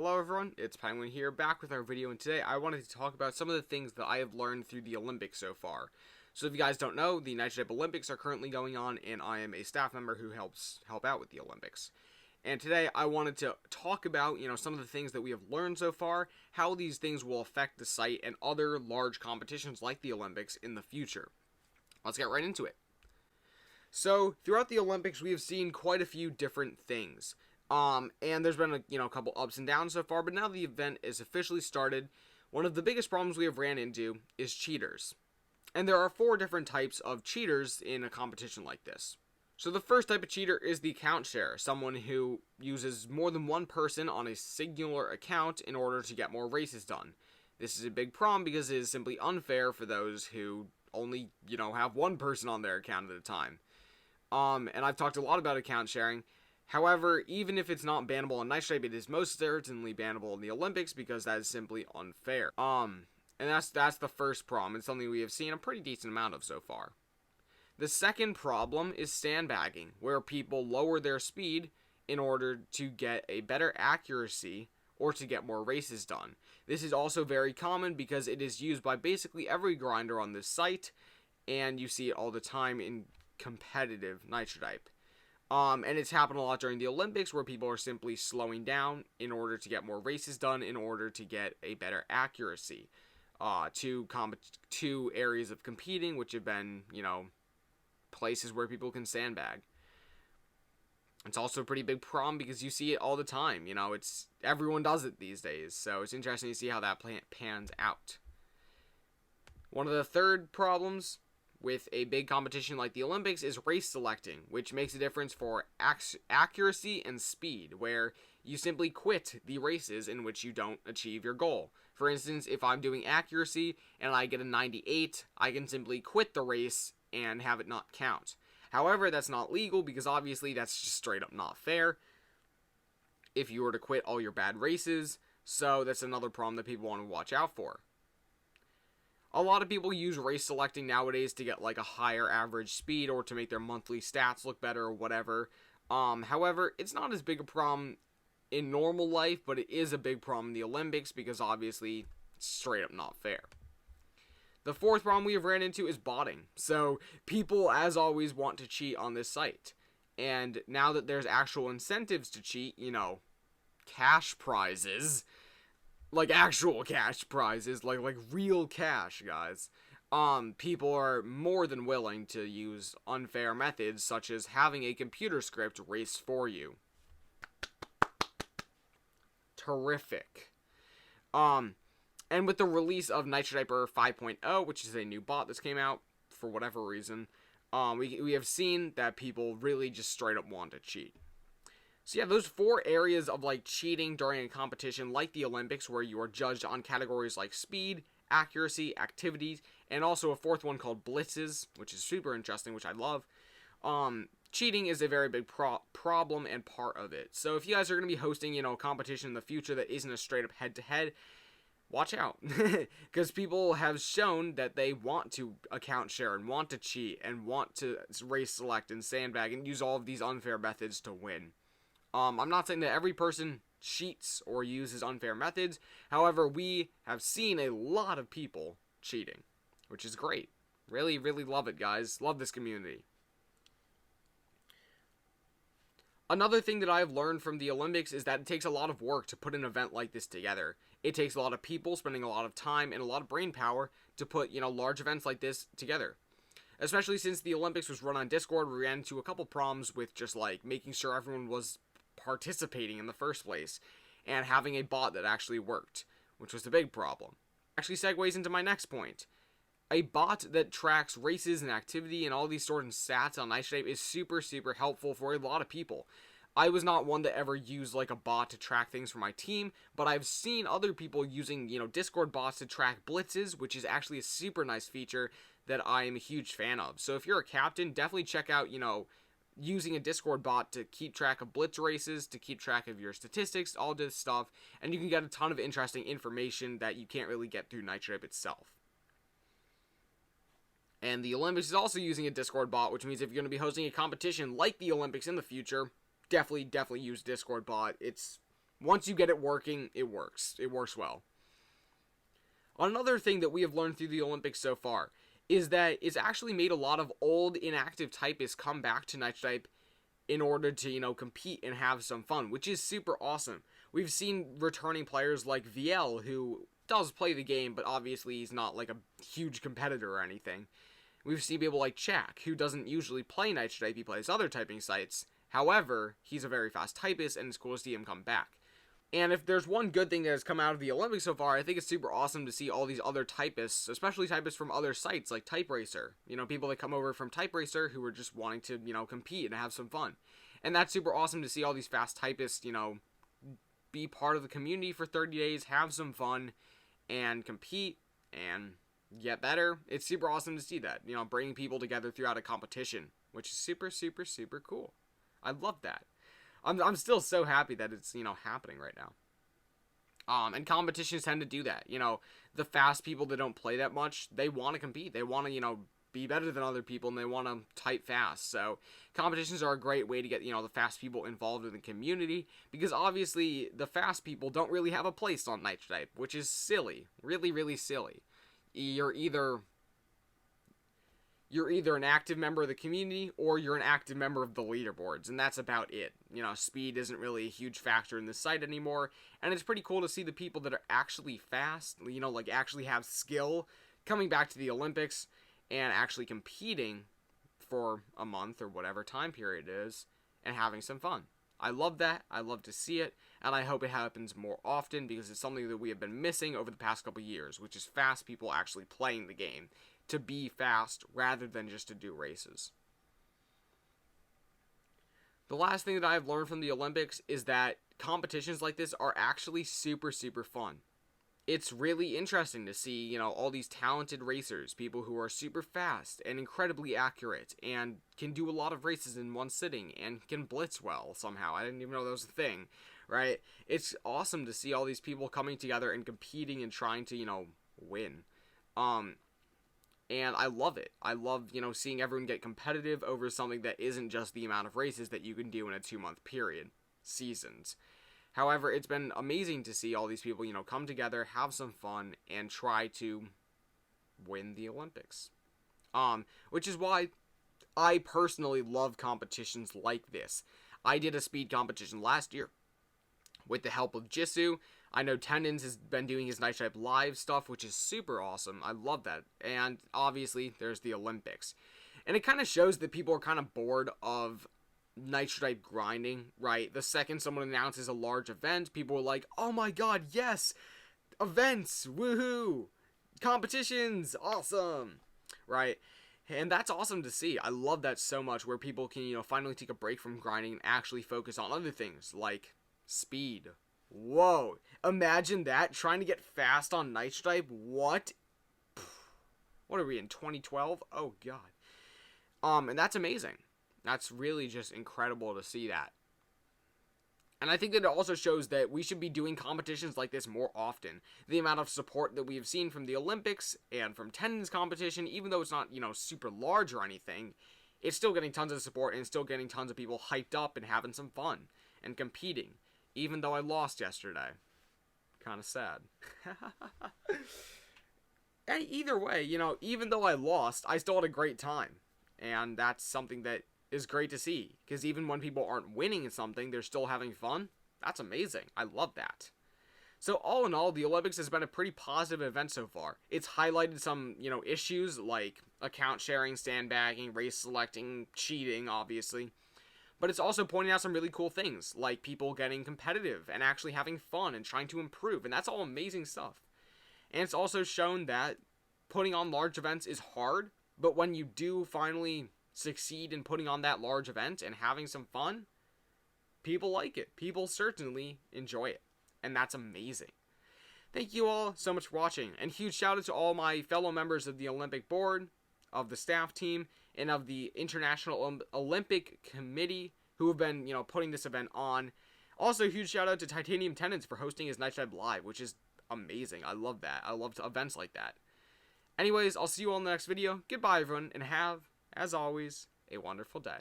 Hello everyone, it's Penguin here, back with our video, and today I wanted to talk about some of the things that I have learned through the Olympics so far. So if you guys don't know, the Nitro Type Olympics are currently going on, and I am a staff member who helps out with the Olympics. And today I wanted to talk about, some of the things that we have learned so far, how these things will affect the site and other large competitions like the Olympics in the future. Let's get right into it. So, throughout the Olympics, we have seen quite a few different things. And there's been a couple ups and downs so far, but now the event is officially started. One of the biggest problems we have ran into is cheaters. And there are 4 different types of cheaters in a competition like this. So the first type of cheater is the account share, someone who uses more than one person on a singular account in order to get more races done. This is a big problem because it is simply unfair for those who only, have one person on their account at a time. And I've talked a lot about account sharing. However, even if it's not bannable on Nitro Type, it is most certainly bannable in the Olympics because that is simply unfair. And that's the first problem. It's something we have seen a pretty decent amount of so far. The second problem is sandbagging, where people lower their speed in order to get a better accuracy or to get more races done. This is also very common because it is used by basically every grinder on this site, and you see it all the time in competitive Nitro Type. And it's happened a lot during the Olympics where people are simply slowing down in order to get more races done, in order to get a better accuracy. Two areas of competing, which have been, places where people can sandbag. It's also a pretty big problem because you see it all the time. Everyone does it these days, so it's interesting to see how that pans out. One of the third problems with a big competition like the Olympics is race selecting, which makes a difference for accuracy and speed, where you simply quit the races in which you don't achieve your goal. For instance, if I'm doing accuracy and I get a 98, I can simply quit the race and have it not count. However, that's not legal because obviously that's just straight up not fair if you were to quit all your bad races, so that's another problem that people want to watch out for. A lot of people use race selecting nowadays to get like a higher average speed or to make their monthly stats look better or whatever. However, it's not as big a problem in normal life, but it is a big problem in the Olympics because obviously it's straight up not fair. The fourth problem we have ran into is botting. So people, as always, want to cheat on this site. And now that there's actual incentives to cheat, cash prizes, like actual cash prizes, like real cash, guys. People are more than willing to use unfair methods, such as having a computer script race for you. Terrific. And with the release of Nitro Typer 5.0, which is a new bot that's came out for whatever reason, we have seen that people really just straight up want to cheat. So yeah, those 4 areas of cheating during a competition like the Olympics, where you are judged on categories like speed, accuracy, activities, and also a 4th one called blitzes, which is super interesting, which I love. Cheating is a very big problem and part of it. So if you guys are going to be hosting, a competition in the future that isn't a straight up head-to-head, watch out, because people have shown that they want to account share and want to cheat and want to race select and sandbag and use all of these unfair methods to win. I'm not saying that every person cheats or uses unfair methods. However, we have seen a lot of people cheating, which is great. Really, really love it, guys. Love this community. Another thing that I've learned from the Olympics is that it takes a lot of work to put an event like this together. It takes a lot of people spending a lot of time and a lot of brain power to put, large events like this together. Especially since the Olympics was run on Discord, we ran into a couple problems with just making sure everyone was participating in the first place and having a bot that actually worked, which was the big problem. Actually segues into my next point. A bot that tracks races and activity and all these sort of stats on Nitro Type is super, super helpful for a lot of people. I was not one to ever use a bot to track things for my team, but I've seen other people using, Discord bots to track blitzes, which is actually a super nice feature that I am a huge fan of. So if you're a captain, definitely check out, using a Discord bot to keep track of blitz races, to keep track of your statistics, all this stuff, and you can get a ton of interesting information that you can't really get through Nitro Type itself. And the Olympics is also using a Discord bot, which means if you're going to be hosting a competition like the Olympics in the future, definitely use Discord bot. It's Once you get it working, it works. It works well. Another thing that we have learned through the Olympics so far is that it's actually made a lot of old inactive typists come back to Nitro Type in order to, compete and have some fun, which is super awesome. We've seen returning players like VL, who does play the game, but obviously he's not like a huge competitor or anything. We've seen people like Chak, who doesn't usually play Nitro Type, he plays other typing sites. However, he's a very fast typist, and it's cool to see him come back. And if there's one good thing that has come out of the Olympics so far, I think it's super awesome to see all these other typists, especially typists from other sites like TypeRacer. People that come over from TypeRacer who are just wanting to, compete and have some fun. And that's super awesome to see all these fast typists, be part of the community for 30 days, have some fun, and compete, and get better. It's super awesome to see that, bringing people together throughout a competition, which is super, super, super cool. I love that. I'm still so happy that it's, happening right now. And competitions tend to do that. The fast people that don't play that much, they want to compete. They want to, be better than other people, and they want to type fast. So competitions are a great way to get, the fast people involved in the community, because obviously the fast people don't really have a place on Nitro Type, which is silly. Really, really silly. You're either an active member of the community, or you're an active member of the leaderboards, and that's about it. Speed isn't really a huge factor in this site anymore, and it's pretty cool to see the people that are actually fast, like actually have skill, coming back to the Olympics, and actually competing for a month, or whatever time period it is, and having some fun. I love that, I love to see it, and I hope it happens more often, because it's something that we have been missing over the past couple years, which is fast people actually playing the game, to be fast rather than just to do races. The last thing that I've learned from the Olympics is that competitions like this are actually super, super fun. It's really interesting to see, all these talented racers, people who are super fast and incredibly accurate and can do a lot of races in one sitting and can blitz well somehow. I didn't even know that was a thing, right? It's awesome to see all these people coming together and competing and trying to, win. And I love it. I love, seeing everyone get competitive over something that isn't just the amount of races that you can do in a 2-month period. Seasons. However, it's been amazing to see all these people, come together, have some fun, and try to win the Olympics. Which is why I personally love competitions like this. I did a speed competition last year with the help of Jisoo. I know Tendons has been doing his Nitro Type Live stuff, which is super awesome. I love that. And obviously, there's the Olympics. And it kind of shows that people are kind of bored of Nitro Type grinding, right? The second someone announces a large event, people are like, oh my god, yes! Events! Woohoo! Competitions! Awesome! Right? And that's awesome to see. I love that so much, where people can, finally take a break from grinding and actually focus on other things, like speed. Whoa. Imagine that, trying to get fast on Nitro Type. What? What are we in, 2012? Oh, God. And that's amazing. That's really just incredible to see that. And I think that it also shows that we should be doing competitions like this more often. The amount of support that we have seen from the Olympics and from Tendon's competition, even though it's not, super large or anything, it's still getting tons of support and still getting tons of people hyped up and having some fun and competing. Even though I lost yesterday. Kind of sad. Either way, even though I lost, I still had a great time. And that's something that is great to see. Because even when people aren't winning in something, they're still having fun. That's amazing. I love that. So all in all, the Olympics has been a pretty positive event so far. It's highlighted some, issues like account sharing, sandbagging, race selecting, cheating, obviously. But it's also pointing out some really cool things, like people getting competitive and actually having fun and trying to improve, and that's all amazing stuff. And it's also shown that putting on large events is hard, but when you do finally succeed in putting on that large event and having some fun, people like it. People certainly enjoy it, and that's amazing. Thank you all so much for watching, and huge shout out to all my fellow members of the Olympic Board, of the staff team, and of the International Olympic Committee who have been, putting this event on. Also, huge shout out to Titanium Tendons for hosting his Nitro Type Live, which is amazing. I love that. I love events like that. Anyways, I'll see you all in the next video. Goodbye, everyone, and have, as always, a wonderful day.